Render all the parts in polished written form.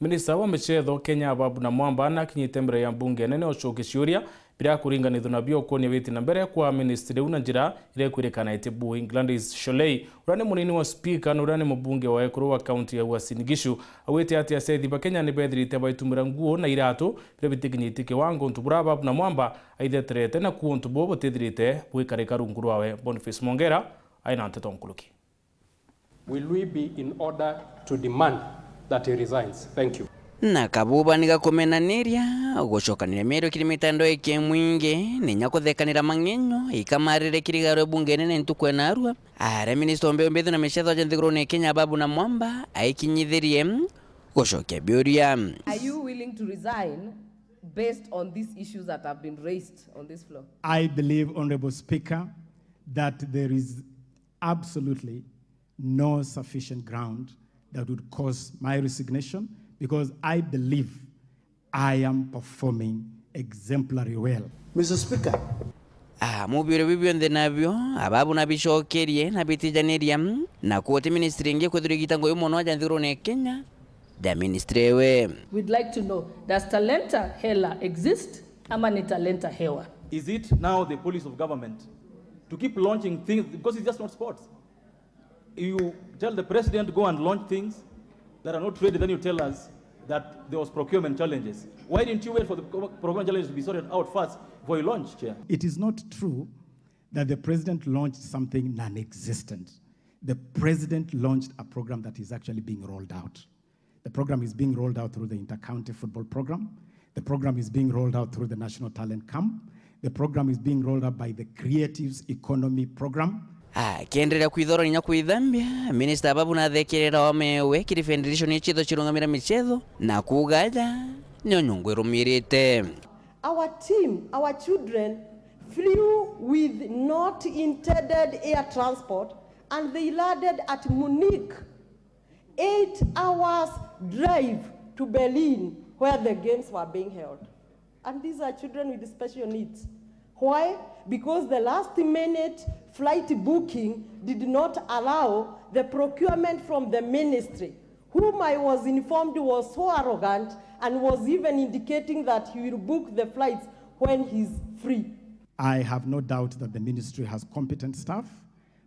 Minista wa MICETHO Kenya ABABU Namwamba nakinyite mbere ya mbunge nene ocokia ciuria bira kuringanithwo na bio konia witi na mbere kwa ministry una njira ire kwirikana ite bu Englandis Sholei urane munini wa speaker na urane mbunge wa ekuru wa county ya Uasin Gishu awete ati asethi ba Kenya ni bethirite baitumira nguo na iratu bire bitikinyite kiwango ntubura ABABU Namwamba aithetherete na kuo ntubo botithirite bwikarika rungu rwawe. Boniface Mongera aina nteto nkuluki. Will we be in order to demand that he resigns? Thank you. Na kabuba nigakumenaniria gucokanira mero kiri mitando eke mwinge ninya kuthekanira mangenyo ikamarire kirigaro bunge nene ntukwena arua ara minister ombe mbethu na MICETHO ajenthiguru ne Kenya ABABU Namwamba aikinyithirie gucokia BIURIA. Are you willing to resign based on these issues that have been raised on this floor? I believe, Honorable Speaker, that there is absolutely no sufficient ground that would cause my resignation, because I believe I am performing exemplary well. Mr. Speaker. Mubiro bibyo ndenabyo ABABU nabicokerie nabitijaniria na kuote ministry nge kwethira gitango y'umuntu ajanthiguru ne Kenya da ministry we. We'd like to know, does talenta hela exist ama ni talenta hewa? Is it now the policy of government to keep launching things because it's just not sports? You tell the president go and launch things that are not ready, then you tell us that there was procurement challenges. Why didn't you wait for the procurement challenges to be sorted out first before you launch, Chair? It is not true that the president launched something non-existent. The president launched a program that is actually being rolled out. The program is being rolled out through the inter-county football program. The program is being rolled out through the National Talent Camp. The program is being rolled out by the Creatives Economy Program. Kiendelea kwithora ninya kwithambia minister ABABU na thekirira omewe kiri federation ichitho chirungamira MICETHO na kugaja nyo nyungu irumirite. Our team, our children flew with not intended air transport and they landed at Munich. 8 hours drive to Berlin where the games were being held. And these are children with special needs. Why? Because the last minute flight booking did not allow the procurement from the ministry, whom I was informed was so arrogant and was even indicating that he will book the flights when he's free. I have no doubt that the ministry has competent staff,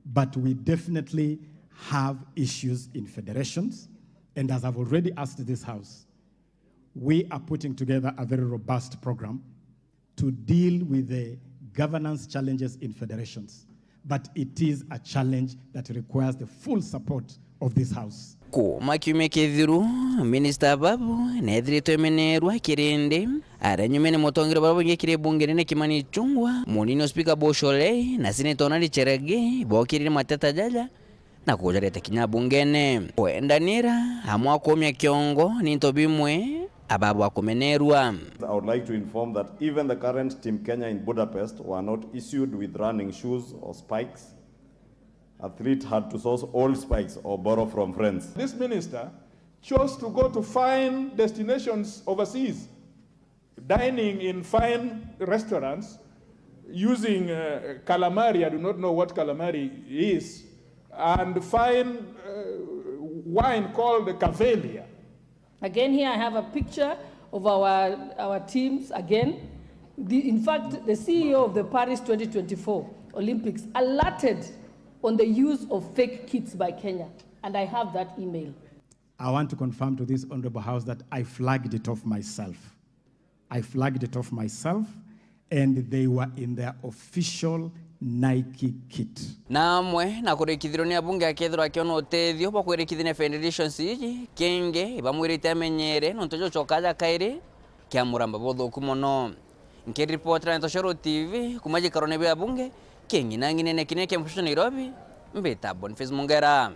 but we definitely have issues in federations. And as I've already asked this House, we are putting together a very robust program to deal with the governance challenges in federations. But it is a challenge that requires the full support of this House. Kuma kiume kithiru minister ABABU nethirite menerwa kirinde aranyumene motongero babo ngekire bunge nene Kimani Ichung'wah munini speaker Sholei na senator Nali Cherargei bokirire mateta jaja na kujarete kinya bungene kwendanira hamwa komya kiongo ninto bimwe ABABU akumenerwa. I would like to inform that even the current Team Kenya in Budapest were not issued with running shoes or spikes. Athletes had to source old spikes or borrow from friends. This minister chose to go to fine destinations overseas, dining in fine restaurants, using calamari, I do not know what calamari is, and fine wine called Kwitheria. Again, here I have a picture of our teams again. In fact, the CEO of the Paris 2024 Olympics alerted on the use of fake kits by Kenya, and I have that email. I want to confirm to this Honorable House that I flagged it off myself. I flagged it off myself, and they were in their official Nike kit. Namwe na kurikithiro ni abunge akethirwa akiona utethio bwa kwirikithia federations iji kenge bamwirite amenyere nontojo chokaja kairi kia muramba bothuku muno. Nke report na Ntoshoro TV kumaji karone bya abunge kengi nangine ne kineke mfusho Nairobi mbeta Boniface Mongera.